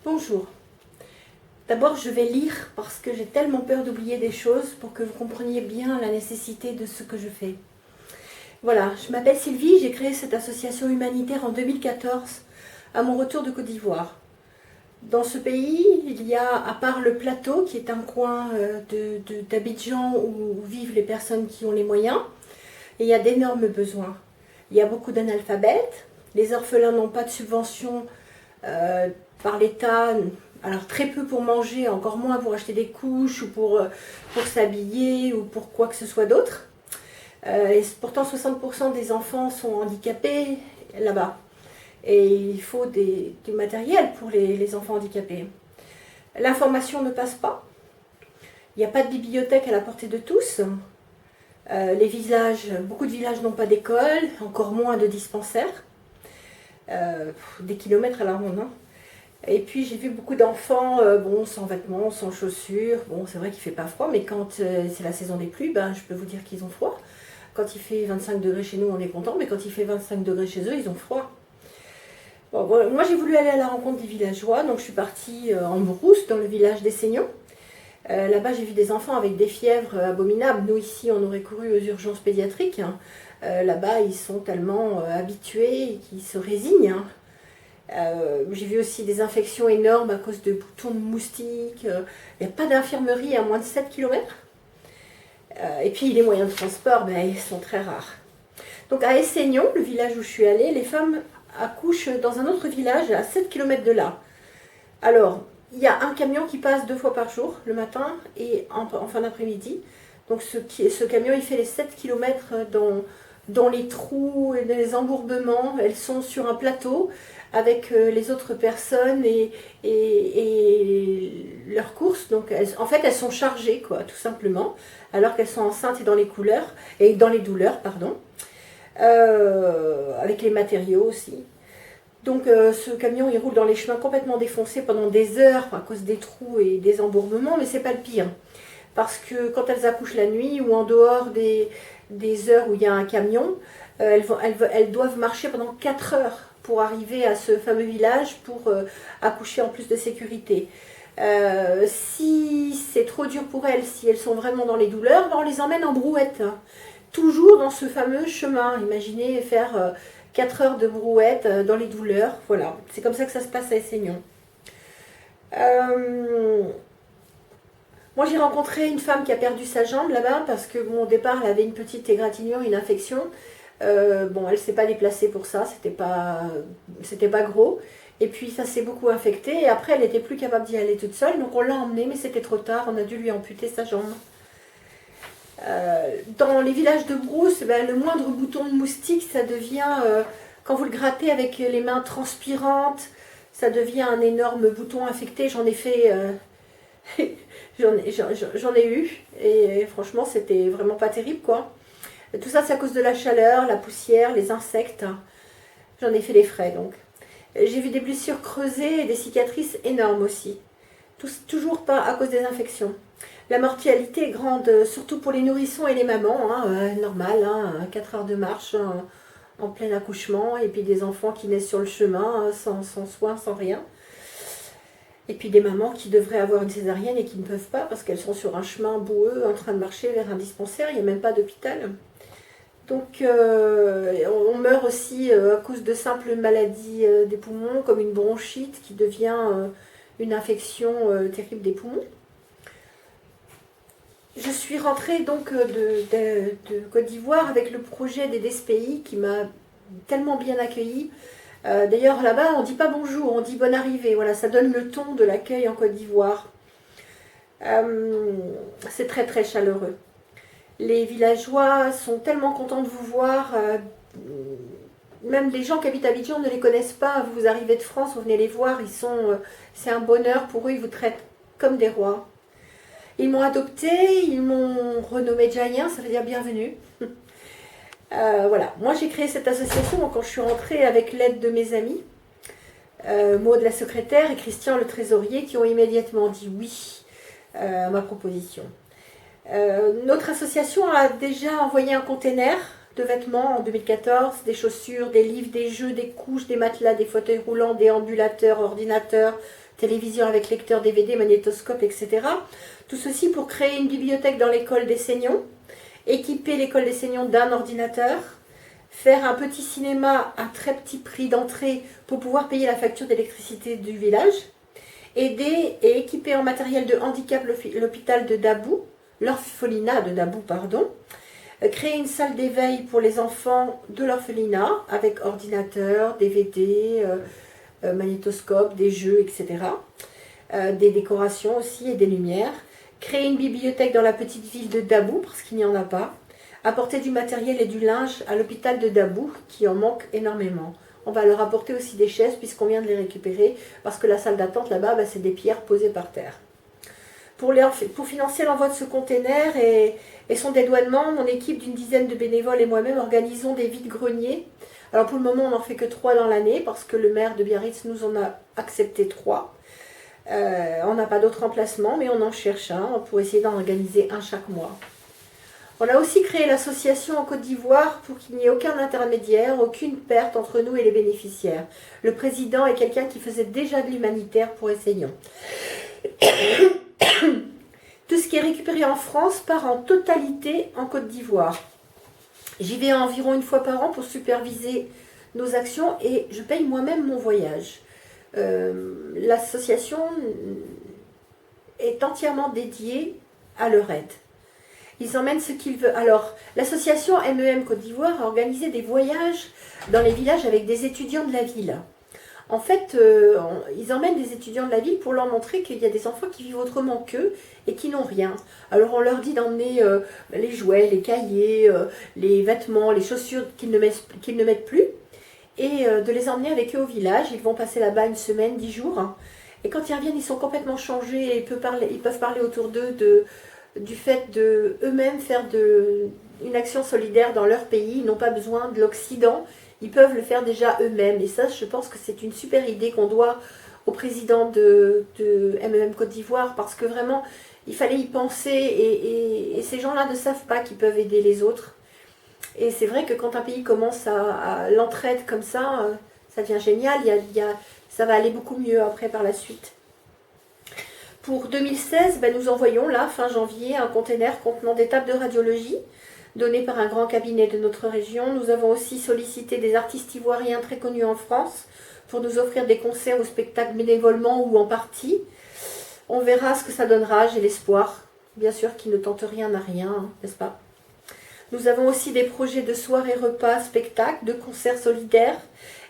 Bonjour. D'abord, je vais lire parce que j'ai tellement peur d'oublier des choses pour que vous compreniez bien la nécessité de ce que je fais. Voilà, je m'appelle Sylvie, j'ai créé cette association humanitaire en 2014 à mon retour de Côte d'Ivoire. Dans ce pays, il y a, à part le plateau, qui est un coin d'Abidjan où vivent les personnes qui ont les moyens, et il y a d'énormes besoins. Il y a beaucoup d'analphabètes, les orphelins n'ont pas de subvention par l'État, alors très peu pour manger, encore moins pour acheter des couches ou pour s'habiller ou pour quoi que ce soit d'autre. Et pourtant 60% des enfants sont handicapés là-bas. Et il faut du matériel pour les enfants handicapés. L'information ne passe pas. Il n'y a pas de bibliothèque à la portée de tous. Beaucoup de villages n'ont pas d'école, encore moins de dispensaires. Des kilomètres à la ronde. Hein. Et puis j'ai vu beaucoup d'enfants sans vêtements, sans chaussures. Bon, c'est vrai qu'il ne fait pas froid, mais quand c'est la saison des pluies, je peux vous dire qu'ils ont froid. Quand il fait 25 degrés chez nous, on est content, mais quand il fait 25 degrés chez eux, ils ont froid. Bon, voilà. Moi, j'ai voulu aller à la rencontre des villageois, donc je suis partie en brousse dans le village d'Esseignons. Là-bas, j'ai vu des enfants avec des fièvres abominables. Nous, ici, on aurait couru aux urgences pédiatriques. Hein. Là-bas, ils sont tellement habitués qu'ils se résignent. Hein. J'ai vu aussi des infections énormes à cause de boutons de moustiques. Il n'y a pas d'infirmerie à moins de 7 km. Et puis, les moyens de transport, ils sont très rares. Donc, à Esseignons, le village où je suis allée, les femmes accouchent dans un autre village à 7 km de là. Alors, il y a un camion qui passe 2 fois par jour, le matin et en fin d'après-midi. Donc ce camion, il fait les 7 km dans les trous et dans les embourbements. Elles sont sur un plateau avec les autres personnes et leurs courses. Donc en fait, elles sont chargées, quoi, tout simplement, alors qu'elles sont enceintes et dans les douleurs, pardon. Avec les matériaux aussi. Donc ce camion il roule dans les chemins complètement défoncés pendant des heures à cause des trous et des embourbements, mais c'est pas le pire. Parce que quand elles accouchent la nuit ou en dehors des heures où il y a un camion, elles doivent marcher pendant 4 heures pour arriver à ce fameux village pour accoucher en plus de sécurité. Si c'est trop dur pour elles, si elles sont vraiment dans les douleurs, on les emmène en brouette. Hein. Toujours dans ce fameux chemin. Imaginez faire 4 heures de brouette dans les douleurs. Voilà, c'est comme ça que ça se passe à Esseignons. Moi, j'ai rencontré une femme qui a perdu sa jambe là-bas parce que, au départ, elle avait une petite égratignure, une infection. Elle ne s'est pas déplacée pour ça, c'était pas gros. Et puis, ça s'est beaucoup infecté. Et après, elle n'était plus capable d'y aller toute seule. Donc, on l'a emmenée, mais c'était trop tard. On a dû lui amputer sa jambe. Dans les villages de brousse, le moindre bouton de moustique, ça devient, quand vous le grattez avec les mains transpirantes, ça devient un énorme bouton infecté. J'en ai fait, j'en ai eu, et franchement, c'était vraiment pas terrible, quoi. Tout ça, c'est à cause de la chaleur, la poussière, les insectes. J'en ai fait les frais, donc. J'ai vu des blessures creusées et des cicatrices énormes aussi. Toujours pas à cause des infections. La mortalité est grande, surtout pour les nourrissons et les mamans, normal, 4 heures de marche en plein accouchement, et puis des enfants qui naissent sur le chemin, sans soins, sans rien. Et puis des mamans qui devraient avoir une césarienne et qui ne peuvent pas parce qu'elles sont sur un chemin boueux en train de marcher vers un dispensaire, il n'y a même pas d'hôpital. Donc on meurt aussi à cause de simples maladies des poumons, comme une bronchite qui devient une infection terrible des poumons. Je suis rentrée donc de Côte d'Ivoire avec le projet des DSPI qui m'a tellement bien accueillie. D'ailleurs là-bas on ne dit pas bonjour, on dit bonne arrivée. Voilà, ça donne le ton de l'accueil en Côte d'Ivoire. C'est très très chaleureux. Les villageois sont tellement contents de vous voir. Même les gens qui habitent à Abidjan ne les connaissent pas. Vous arrivez de France, vous venez les voir. C'est un bonheur pour eux, ils vous traitent comme des rois. Ils m'ont adopté, ils m'ont renommé Jaïen, ça veut dire bienvenue. Voilà, moi j'ai créé cette association quand je suis rentrée avec l'aide de mes amis, Maud la secrétaire et Christian le trésorier, qui ont immédiatement dit oui à ma proposition. Notre association a déjà envoyé un container de vêtements en 2014, des chaussures, des livres, des jeux, des couches, des matelas, des fauteuils roulants, des ambulateurs, ordinateurs, télévision avec lecteur DVD, magnétoscope, etc. Tout ceci pour créer une bibliothèque dans l'école des Seignons, équiper l'école des Seignons d'un ordinateur, faire un petit cinéma à très petit prix d'entrée pour pouvoir payer la facture d'électricité du village, aider et équiper en matériel de handicap l'hôpital de Dabou, l'orphelinat de Dabou, pardon, créer une salle d'éveil pour les enfants de l'orphelinat avec ordinateur, DVD, magnétoscope, des jeux, etc. Des décorations aussi et des lumières. Créer une bibliothèque dans la petite ville de Dabou parce qu'il n'y en a pas. Apporter du matériel et du linge à l'hôpital de Dabou qui en manque énormément. On va leur apporter aussi des chaises puisqu'on vient de les récupérer parce que la salle d'attente là-bas, c'est des pierres posées par terre. Pour financer l'envoi de ce container et son dédouanement, mon équipe d'une dizaine de bénévoles et moi-même organisons des vides-greniers. Alors pour le moment, on n'en fait que 3 dans l'année parce que le maire de Biarritz nous en a accepté 3. On n'a pas d'autre emplacement, mais on en cherche un pour essayer d'en organiser un chaque mois. On a aussi créé l'association en Côte d'Ivoire pour qu'il n'y ait aucun intermédiaire, aucune perte entre nous et les bénéficiaires. Le président est quelqu'un qui faisait déjà de l'humanitaire pour Essayons. Tout ce qui est récupéré en France part en totalité en Côte d'Ivoire. J'y vais environ une fois par an pour superviser nos actions et je paye moi-même mon voyage. L'association est entièrement dédiée à leur aide. Ils emmènent ce qu'ils veulent. Alors, l'association MEM Côte d'Ivoire a organisé des voyages dans les villages avec des étudiants de la ville. En fait, ils emmènent des étudiants de la ville pour leur montrer qu'il y a des enfants qui vivent autrement qu'eux et qui n'ont rien. Alors on leur dit d'emmener les jouets, les cahiers, les vêtements, les chaussures qu'ils ne mettent plus et de les emmener avec eux au village. Ils vont passer là-bas une semaine, 10 jours. Et quand ils reviennent, ils sont complètement changés et ils peuvent parler autour d'eux du fait de eux-mêmes faire une action solidaire dans leur pays. Ils n'ont pas besoin de l'Occident. Ils peuvent le faire déjà eux-mêmes. Et ça, je pense que c'est une super idée qu'on doit au président de MEM Côte d'Ivoire parce que vraiment, il fallait y penser et ces gens-là ne savent pas qu'ils peuvent aider les autres. Et c'est vrai que quand un pays commence à l'entraide comme ça devient génial. Ça va aller beaucoup mieux après par la suite. Pour 2016, nous envoyons là, fin janvier, un container contenant des tables de radiologie donné par un grand cabinet de notre région. Nous avons aussi sollicité des artistes ivoiriens très connus en France pour nous offrir des concerts ou spectacles bénévolement ou en partie. On verra ce que ça donnera, j'ai l'espoir. Bien sûr qui ne tente rien n'a rien, n'est-ce pas? Nous avons aussi des projets de soirées, repas, spectacles, de concerts solidaires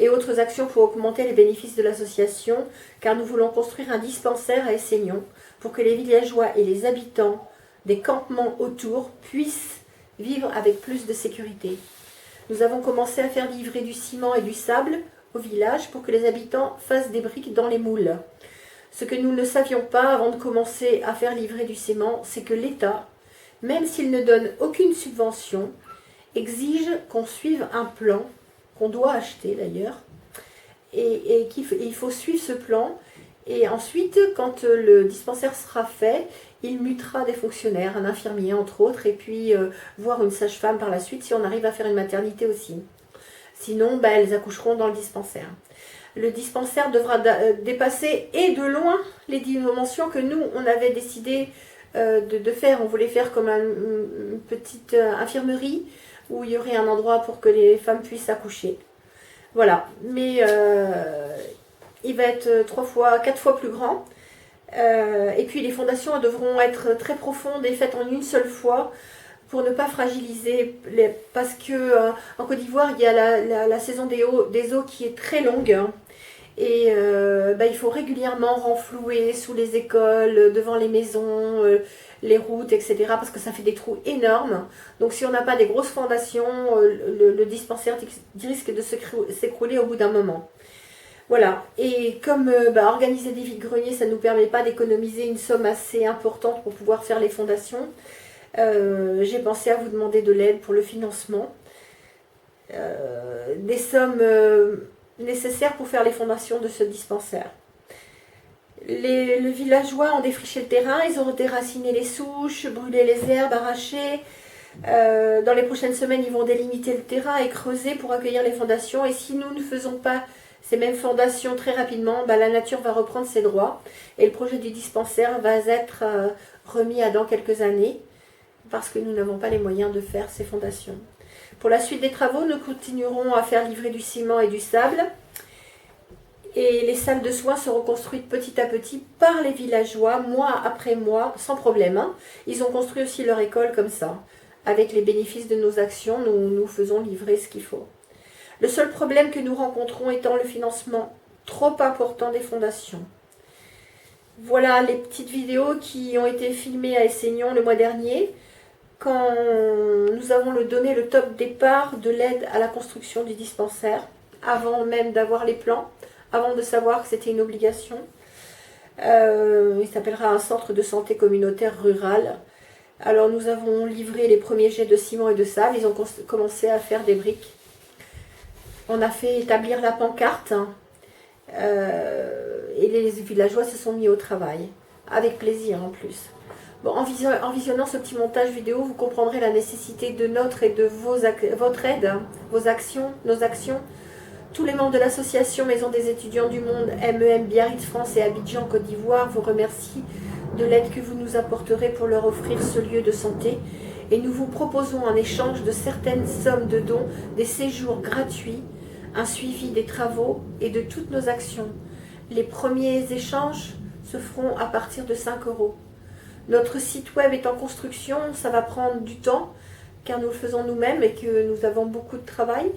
et autres actions pour augmenter les bénéfices de l'association, car nous voulons construire un dispensaire à Essayons pour que les villageois et les habitants des campements autour puissent vivre avec plus de sécurité. Nous avons commencé à faire livrer du ciment et du sable au village pour que les habitants fassent des briques dans les moules. Ce que nous ne savions pas avant de commencer à faire livrer du ciment, c'est que l'État, même s'il ne donne aucune subvention, exige qu'on suive un plan, qu'on doit acheter d'ailleurs, et il faut suivre ce plan. Et ensuite, quand le dispensaire sera fait, il mutera des fonctionnaires, un infirmier entre autres, et puis voir une sage-femme par la suite si on arrive à faire une maternité aussi. Sinon, elles accoucheront dans le dispensaire. Le dispensaire devra dépasser et de loin les dimensions que nous, on avait décidé de faire. On voulait faire comme une petite infirmerie où il y aurait un endroit pour que les femmes puissent accoucher. Voilà, mais il va être 4 fois plus grand. Et puis les fondations devront être très profondes et faites en une seule fois pour ne pas fragiliser, parce que en Côte d'Ivoire, il y a la saison des eaux qui est très longue. Et il faut régulièrement renflouer sous les écoles, devant les maisons, les routes, etc. parce que ça fait des trous énormes. Donc si on n'a pas des grosses fondations, le dispensaire risque de s'écrouler au bout d'un moment. Voilà, et comme organiser des vides-greniers, ça ne nous permet pas d'économiser une somme assez importante pour pouvoir faire les fondations, j'ai pensé à vous demander de l'aide pour le financement. Des sommes nécessaires pour faire les fondations de ce dispensaire. Les villageois ont défriché le terrain, ils ont déraciné les souches, brûlé les herbes, arraché. Dans les prochaines semaines, ils vont délimiter le terrain et creuser pour accueillir les fondations. Et si nous ne faisons pas ces mêmes fondations très rapidement, la nature va reprendre ses droits et le projet du dispensaire va être remis à dans quelques années parce que nous n'avons pas les moyens de faire ces fondations. Pour la suite des travaux, nous continuerons à faire livrer du ciment et du sable et les salles de soins seront construites petit à petit par les villageois, mois après mois, sans problème. Ils ont construit aussi leur école comme ça. Avec les bénéfices de nos actions, nous faisons livrer ce qu'il faut. Le seul problème que nous rencontrons étant le financement trop important des fondations. Voilà les petites vidéos qui ont été filmées à Esseignon le mois dernier, quand nous avons donné le top départ de l'aide à la construction du dispensaire, avant même d'avoir les plans, avant de savoir que c'était une obligation. Il s'appellera un centre de santé communautaire rural. Alors nous avons livré les premiers jets de ciment et de sable, ils ont commencé à faire des briques. On a fait établir la pancarte et les villageois se sont mis au travail, avec plaisir en plus. Bon, en visionnant ce petit montage vidéo, vous comprendrez la nécessité de notre et de votre aide, vos actions, nos actions. Tous les membres de l'association Maison des étudiants du monde, MEM Biarritz France et Abidjan Côte d'Ivoire vous remercient de l'aide que vous nous apporterez pour leur offrir ce lieu de santé. Et nous vous proposons en échange de certaines sommes de dons, des séjours gratuits, un suivi des travaux et de toutes nos actions. Les premiers échanges se feront à partir de 5 €. Notre site web est en construction, ça va prendre du temps, car nous le faisons nous-mêmes et que nous avons beaucoup de travail.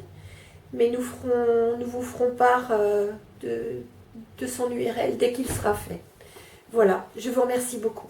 Mais nous vous ferons part de son URL dès qu'il sera fait. Voilà, je vous remercie beaucoup.